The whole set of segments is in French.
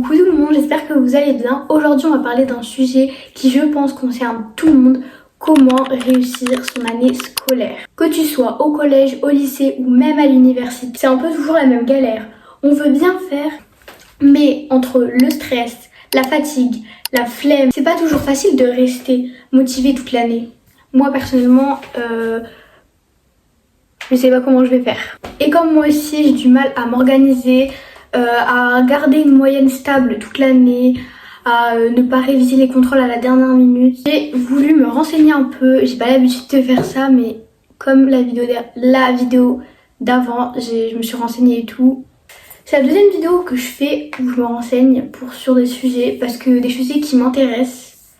Coucou tout le monde, j'espère que vous allez bien. Aujourd'hui on va parler d'un sujet qui je pense concerne tout le monde, comment réussir son année scolaire. Que tu sois au collège, au lycée ou même à l'université, c'est un peu toujours la même galère. On veut bien faire, mais entre le stress, la fatigue, la flemme, c'est pas toujours facile de rester motivé toute l'année. Moi personnellement, je sais pas comment je vais faire. Et comme moi aussi j'ai du mal à m'organiser, à garder une moyenne stable toute l'année, à ne pas réviser les contrôles à la dernière minute, j'ai voulu me renseigner un peu. J'ai pas l'habitude de faire ça, mais comme la vidéo d'avant, je me suis renseignée et tout. C'est la deuxième vidéo que je fais où je me renseigne sur des sujets, parce que des sujets qui m'intéressent.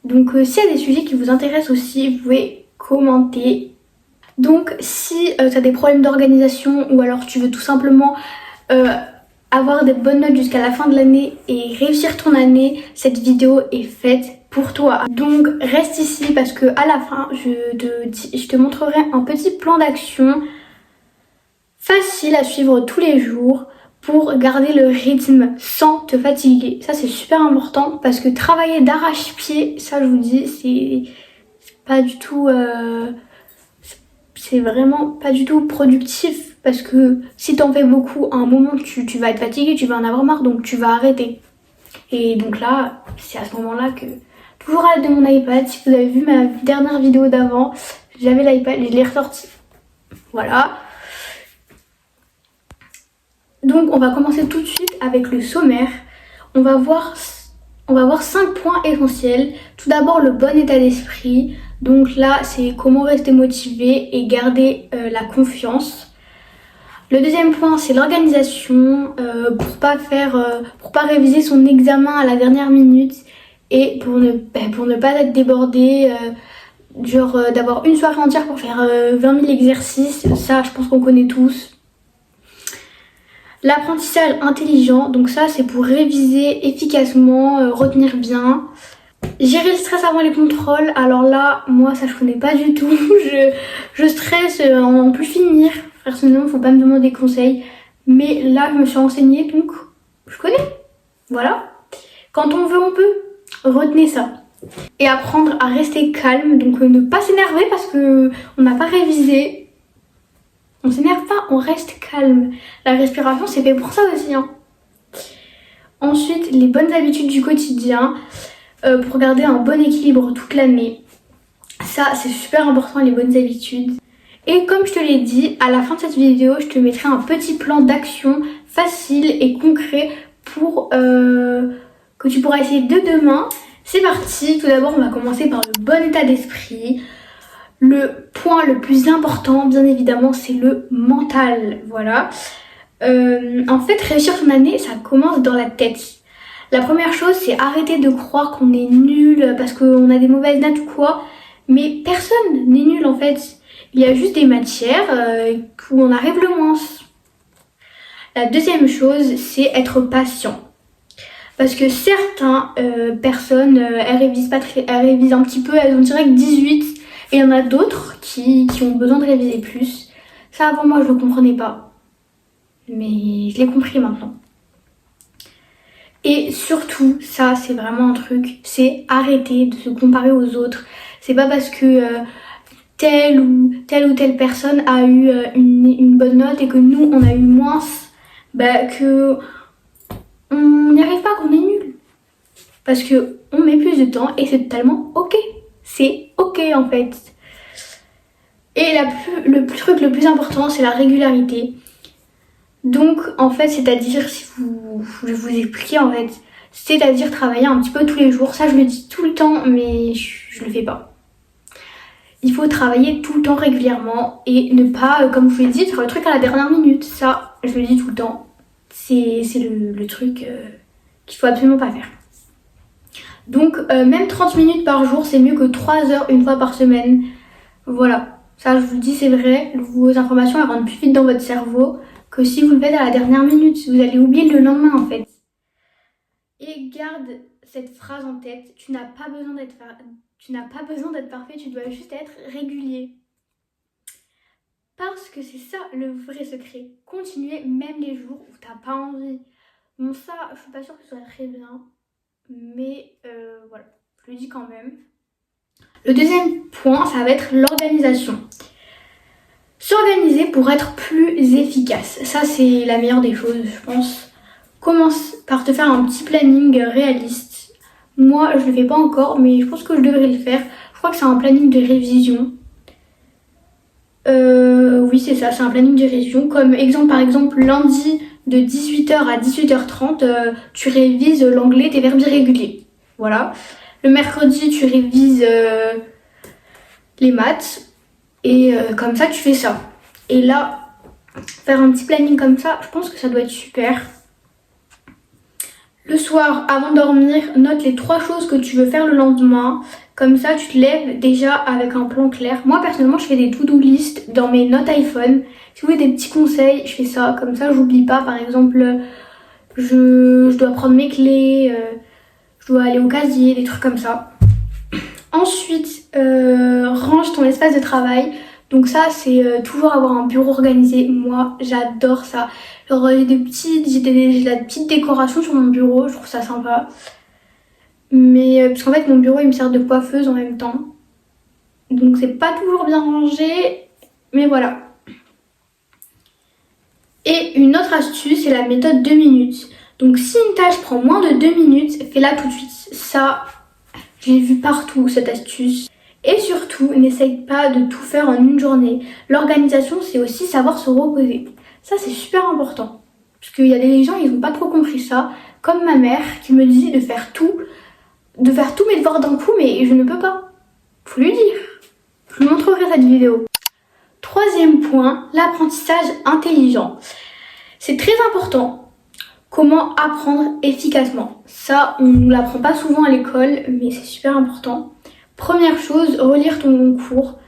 Donc s'il y a des sujets qui vous intéressent aussi, vous pouvez commenter. Donc si tu as des problèmes d'organisation ou alors tu veux tout simplement avoir des bonnes notes jusqu'à la fin de l'année et réussir ton année, cette vidéo est faite pour toi. Donc reste ici parce que à la fin je te montrerai un petit plan d'action facile à suivre tous les jours pour garder le rythme sans te fatiguer. Ça c'est super important parce que travailler d'arrache-pied, ça je vous dis, c'est pas du tout... c'est vraiment pas du tout productif parce que si t'en fais beaucoup, à un moment tu vas être fatigué, tu vas en avoir marre, donc tu vas arrêter. Et donc là, c'est à ce moment-là que... Toujours à l'aide de mon iPad, si vous avez vu ma dernière vidéo d'avant, j'avais l'iPad et je l'ai ressorti. Voilà. Donc on va commencer tout de suite avec le sommaire. On va voir 5 points essentiels. Tout d'abord le bon état d'esprit. Donc là c'est comment rester motivé et garder la confiance. Le deuxième point c'est l'organisation pour pas réviser son examen à la dernière minute et pour ne pas être débordé. D'avoir une soirée entière pour faire 20 000 exercices. Ça je pense qu'on connaît tous. L'apprentissage intelligent, donc ça c'est pour réviser efficacement, retenir bien. Gérer le stress avant les contrôles, alors là, moi ça je connais pas du tout. je stresse en n'en plus finir. Personnellement, faut pas me demander conseil. Mais là, je me suis renseignée, donc je connais. Voilà. Quand on veut, on peut. Retenez ça. Et apprendre à rester calme, donc ne pas s'énerver parce que on n'a pas révisé. On s'énerve pas, on reste calme. La respiration, c'est fait pour ça aussi. Hein. Ensuite, les bonnes habitudes du quotidien pour garder un bon équilibre toute l'année. Ça, c'est super important, les bonnes habitudes. Et comme je te l'ai dit, à la fin de cette vidéo, je te mettrai un petit plan d'action facile et concret pour que tu pourras essayer dès demain. C'est parti. Tout d'abord, on va commencer par le bon état d'esprit. Le point le plus important, bien évidemment, c'est le mental. Voilà. En fait, réussir son année, ça commence dans la tête. La première chose, c'est arrêter de croire qu'on est nul parce qu'on a des mauvaises notes ou quoi. Mais personne n'est nul en fait. Il y a juste des matières où on arrive le moins. La deuxième chose, c'est être patient. Parce que certaines personnes, elles révisent un petit peu, elles ont direct 18. Et il y en a d'autres qui ont besoin de réviser plus. Ça, avant moi, je ne le comprenais pas. Mais je l'ai compris maintenant. Et surtout, ça, c'est vraiment un truc, c'est arrêter de se comparer aux autres. C'est pas parce que telle ou telle personne a eu une bonne note et que nous, on a eu moins, que on n'y arrive pas, qu'on est nul. Parce que on met plus de temps et c'est totalement ok. C'est ok en fait. Et le truc le plus important, c'est la régularité. Donc en fait, c'est-à-dire, je vais vous expliquer en fait, c'est-à-dire travailler un petit peu tous les jours. Ça je le dis tout le temps, mais je le fais pas. Il faut travailler tout le temps régulièrement et ne pas, comme je vous l'ai dit, faire le truc à la dernière minute. Ça, je le dis tout le temps. C'est le truc qu'il faut absolument pas faire. Donc même 30 minutes par jour, c'est mieux que 3 heures une fois par semaine. Voilà, ça je vous le dis, c'est vrai. Vos informations elles rentrent plus vite dans votre cerveau que si vous le faites à la dernière minute. Vous allez oublier le lendemain en fait. Et garde cette phrase en tête, tu n'as pas besoin d'être parfait, tu dois juste être régulier. Parce que c'est ça le vrai secret. Continuer même les jours où t'as pas envie. Bon ça, je suis pas sûre que ce soit très bien, mais voilà, je le dis quand même. Le deuxième point, ça va être l'organisation. S'organiser pour être plus efficace, ça c'est la meilleure des choses, je pense. Commence par te faire un petit planning réaliste. Moi, je le fais pas encore, mais je pense que je devrais le faire. Je crois que c'est un planning de révision. Oui, c'est ça, c'est un planning de révision. Comme exemple, par exemple, lundi de 18h à 18h30, tu révises l'anglais, tes verbes irréguliers. Voilà. Le mercredi, tu révises les maths. Et comme ça, tu fais ça. Et là, faire un petit planning comme ça, je pense que ça doit être super. Le soir, avant de dormir, note les 3 choses que tu veux faire le lendemain. Comme ça, tu te lèves déjà avec un plan clair. Moi, personnellement, je fais des to-do list dans mes notes iPhone. Si vous voulez des petits conseils, je fais ça. Comme ça, j'oublie pas. Par exemple, je dois prendre mes clés, je dois aller au casier, des trucs comme ça. Ensuite, range ton espace de travail. Donc ça, c'est toujours avoir un bureau organisé. Moi, j'adore ça. Genre, j'ai la petite décoration sur mon bureau, je trouve ça sympa. Mais parce qu'en fait, mon bureau, il me sert de coiffeuse en même temps. Donc c'est pas toujours bien rangé, mais voilà. Et une autre astuce, c'est la méthode 2 minutes. Donc si une tâche prend moins de 2 minutes, fais-la tout de suite. Ça, j'ai vu partout cette astuce. Et surtout, n'essaye pas de tout faire en une journée. L'organisation, c'est aussi savoir se reposer. Ça, c'est super important. Parce qu'il y a des gens, ils n'ont pas trop compris ça. Comme ma mère qui me dit de faire tous mes devoirs d'un coup, mais je ne peux pas. Faut lui dire. Je vous montrerai cette vidéo. Troisième point, l'apprentissage intelligent. C'est très important. Comment apprendre efficacement. Ça, on ne l'apprend pas souvent à l'école, mais c'est super important. Première chose, relire ton cours.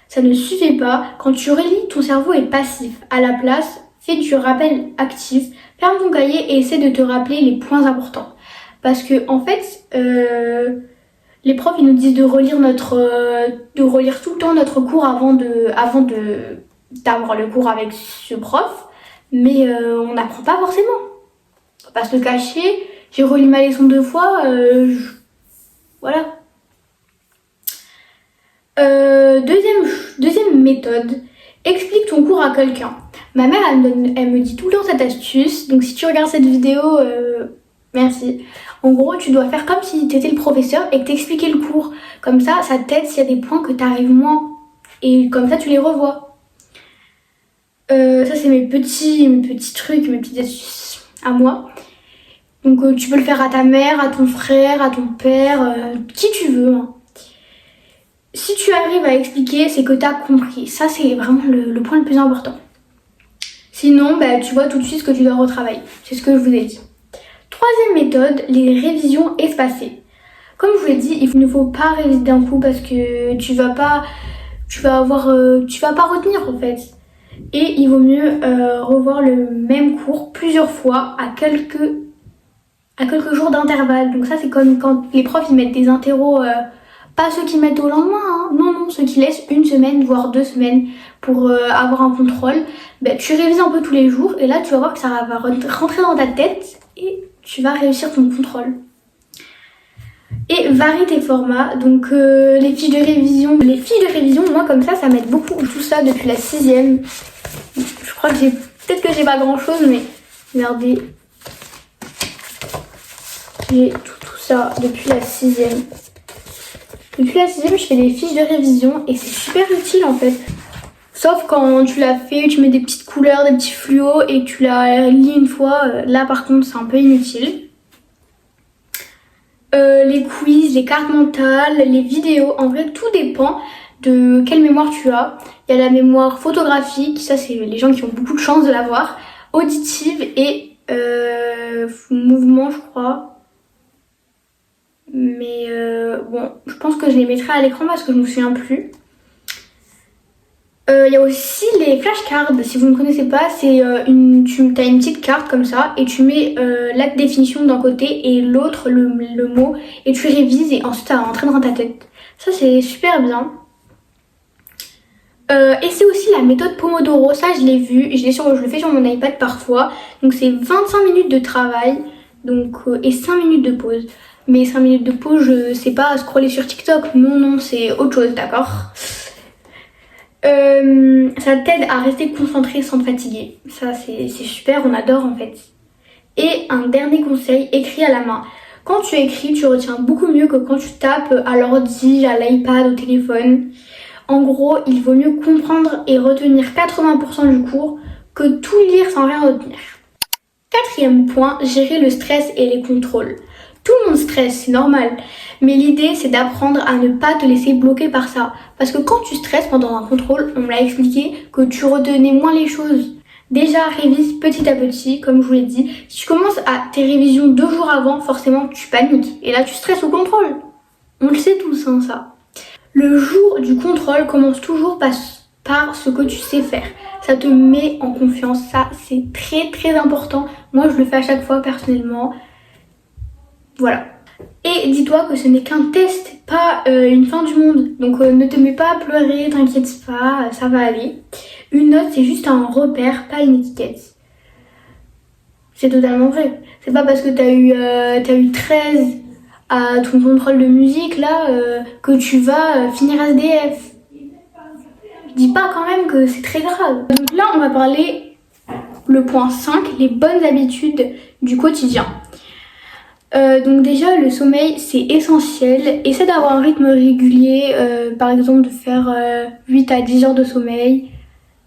Ça ne suffit pas. Quand tu relis, ton cerveau est passif. À la place, fais du rappel actif. Ferme ton cahier et essaie de te rappeler les points importants. Parce que en fait, les profs ils nous disent de relire tout le temps notre cours avant d'avoir le cours avec ce prof, mais on n'apprend pas forcément. Faut pas se le cacher. J'ai relu ma leçon 2 fois, voilà. Deuxième méthode, explique ton cours à quelqu'un. Ma mère, elle me dit tout le temps cette astuce, donc si tu regardes cette vidéo, merci. En gros, tu dois faire comme si tu étais le professeur et que t'expliquais le cours. Comme ça t'aide s'il y a des points que t'arrives moins. Et comme ça, tu les revois. Ça, c'est mes petits trucs, mes petites astuces à moi. Donc, tu peux le faire à ta mère, à ton frère, à ton père, qui tu veux. Hein. Si tu arrives à expliquer, c'est que tu as compris. Ça, c'est vraiment le point le plus important. Sinon, bah, tu vois tout de suite ce que tu dois retravailler. C'est ce que je vous ai dit. Troisième méthode, les révisions espacées. Comme je vous l'ai dit, il ne faut pas réviser d'un coup parce que tu vas pas retenir en fait. Et il vaut mieux revoir le même cours plusieurs fois à quelques jours d'intervalle. Donc ça, c'est comme quand les profs ils mettent des interros. Pas ceux qui mettent au lendemain, hein. Non, ceux qui laissent 1 semaine, voire 2 semaines pour avoir un contrôle. Ben, tu révises un peu tous les jours et là tu vas voir que ça va rentrer dans ta tête et tu vas réussir ton contrôle. Et varie tes formats, donc les fiches de révision. Les fiches de révision, moi comme ça m'aide beaucoup. Tout ça depuis la 6e. Je crois que peut-être que j'ai pas grand chose, mais regardez. J'ai tout ça depuis la 6e. Depuis la 6e, je fais des fiches de révision et c'est super utile en fait. Sauf quand tu l'as fait, tu mets des petites couleurs, des petits fluos et tu la lis une fois. Là par contre, c'est un peu inutile. Les quiz, les cartes mentales, les vidéos, en vrai tout dépend de quelle mémoire tu as. Il y a la mémoire photographique, ça c'est les gens qui ont beaucoup de chance de l'avoir. Auditive et mouvement je crois. Mais bon, je pense que je les mettrai à l'écran parce que je ne me souviens plus. Il y a aussi les flashcards, si vous ne connaissez pas, c'est tu as une petite carte comme ça et tu mets la définition d'un côté et l'autre le mot et tu révises et ensuite ça va rentrer dans ta tête. Ça c'est super bien. Et c'est aussi la méthode Pomodoro, ça je l'ai vu, je le fais sur mon iPad parfois. Donc c'est 25 minutes de travail donc, et 5 minutes de pause. Mais 5 minutes de pause, je sais pas scroller sur TikTok, non, c'est autre chose, d'accord. Ça t'aide à rester concentré sans te fatiguer. Ça c'est super, on adore en fait. Et un dernier conseil, écris à la main. Quand tu écris, tu retiens beaucoup mieux que quand tu tapes à l'ordi, à l'iPad, au téléphone. En gros, il vaut mieux comprendre et retenir 80% du cours que tout lire sans rien retenir. Quatrième point, gérer le stress et les contrôles. Tout le monde stresse, c'est normal. Mais l'idée, c'est d'apprendre à ne pas te laisser bloquer par ça. Parce que quand tu stresses pendant un contrôle, on me l'a expliqué, que tu retenais moins les choses. Déjà, révise petit à petit, comme je vous l'ai dit. Si tu commences à tes révisions 2 jours avant, forcément, tu paniques. Et là, tu stresses au contrôle. On le sait tous, hein, ça. Le jour du contrôle commence toujours par ce que tu sais faire. Ça te met en confiance, ça c'est très important. Moi je le fais à chaque fois personnellement. Voilà. Et dis-toi que ce n'est qu'un test, pas une fin du monde. Donc ne te mets pas à pleurer, t'inquiète pas, ça va aller. Une note c'est juste un repère, pas une étiquette. C'est totalement vrai. C'est pas parce que t'as eu 13 à ton contrôle de musique là que tu vas finir SDF. Je dis pas quand même que c'est très grave. Donc là on va parler le point 5, les bonnes habitudes du quotidien. Donc déjà le sommeil c'est essentiel. Essaie d'avoir un rythme régulier, par exemple de faire 8 à 10 heures de sommeil.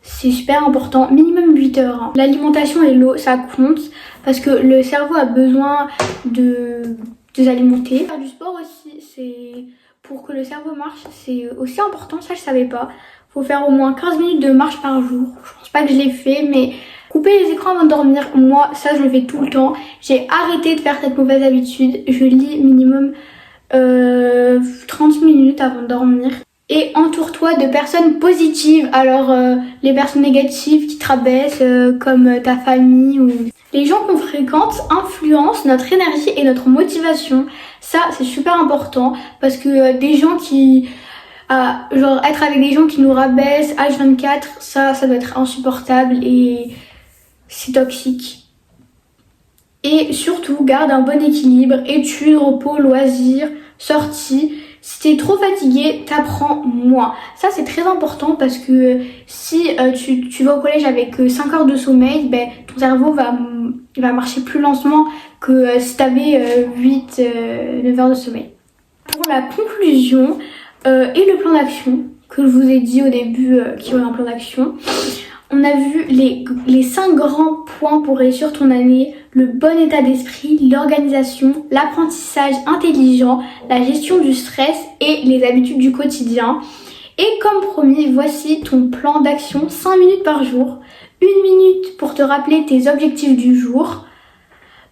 C'est super important, minimum 8 heures. Hein. L'alimentation et l'eau ça compte parce que le cerveau a besoin de alimenter. Faire du sport aussi, c'est pour que le cerveau marche, c'est aussi important, ça je savais pas. Faut faire au moins 15 minutes de marche par jour. Je pense pas que je l'ai fait, mais couper les écrans avant de dormir, moi ça je le fais tout le temps. J'ai arrêté de faire cette mauvaise habitude. Je lis minimum 30 minutes avant de dormir. Et entoure-toi de personnes positives. Alors les personnes négatives qui te rabaissent comme ta famille ou... Les gens qu'on fréquente influencent notre énergie et notre motivation. Ça, c'est super important parce que des gens qui... genre être avec des gens qui nous rabaissent H24, ça doit être insupportable et c'est toxique. Et surtout, garde un bon équilibre, études, repos, loisirs, sorties. Si t'es trop fatigué, t'apprends moins. Ça c'est très important parce que si tu vas au collège avec 5 heures de sommeil, ben, ton cerveau va marcher plus lentement que si t'avais 9 heures de sommeil. Pour la conclusion et le plan d'action que je vous ai dit au début qu'il y aurait un plan d'action, on a vu les 5 grands points pour réussir ton année. Le bon état d'esprit, l'organisation, l'apprentissage intelligent, la gestion du stress et les habitudes du quotidien. Et comme promis, voici ton plan d'action, 5 minutes par jour, 1 minute pour te rappeler tes objectifs du jour,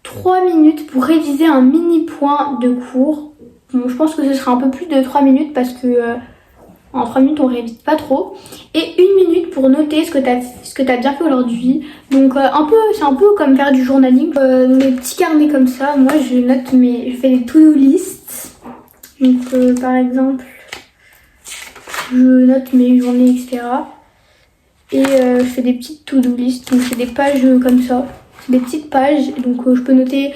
3 minutes pour réviser un mini point de cours. Bon, je pense que ce sera un peu plus de 3 minutes parce que en 3 minutes on révise pas trop. Et 1 minute pour noter ce que t'as bien fait aujourd'hui. Donc c'est un peu comme faire du journaling. Dans des petits carnets comme ça, moi je fais des to-do lists. Donc par exemple, je note mes journées, etc. Et je fais des petites to-do lists. Donc c'est des pages comme ça. C'est des petites pages. Donc je peux noter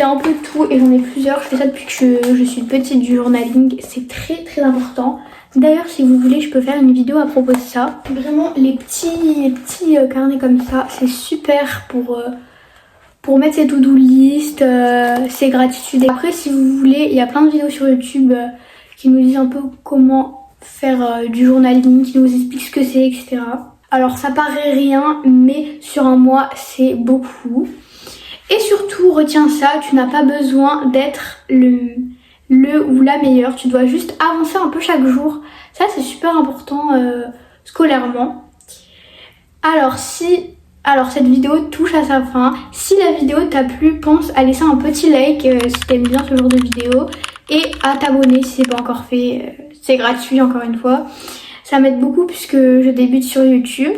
un peu tout et j'en ai plusieurs. Je fais ça depuis que je suis petite du journaling. C'est très important. D'ailleurs, si vous voulez, je peux faire une vidéo à propos de ça. Vraiment, les petits carnets comme ça, c'est super pour mettre ses to-do list, ses gratitudes. Après, si vous voulez, il y a plein de vidéos sur YouTube qui nous disent un peu comment faire du journaling, qui nous expliquent ce que c'est, etc. Alors, ça paraît rien, mais sur un mois, c'est beaucoup. Et surtout, retiens ça, tu n'as pas besoin d'être le ou la meilleure, tu dois juste avancer un peu chaque jour. Ça c'est super important scolairement. Alors cette vidéo touche à sa fin. Si la vidéo t'a plu, pense à laisser un petit like si t'aimes bien ce genre de vidéo et à t'abonner si c'est pas encore fait. C'est gratuit encore une fois. Ça m'aide beaucoup puisque je débute sur YouTube.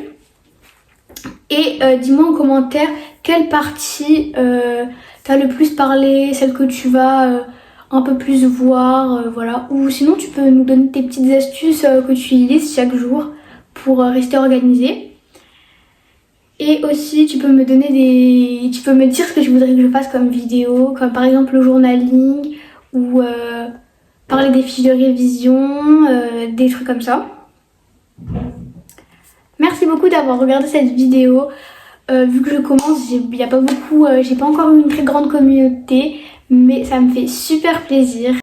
Et dis-moi en commentaire quelle partie t'as le plus parlé, celle que tu vas un peu plus voir, voilà. Ou sinon tu peux nous donner tes petites astuces que tu utilises chaque jour pour rester organisé. Et aussi tu peux me donner tu peux me dire ce que tu voudrais que je fasse comme vidéo, comme par exemple le journaling ou parler des fiches de révision, des trucs comme ça. Merci beaucoup d'avoir regardé cette vidéo. Vu que je commence, il n'y a pas beaucoup, j'ai pas encore eu une très grande communauté, mais ça me fait super plaisir.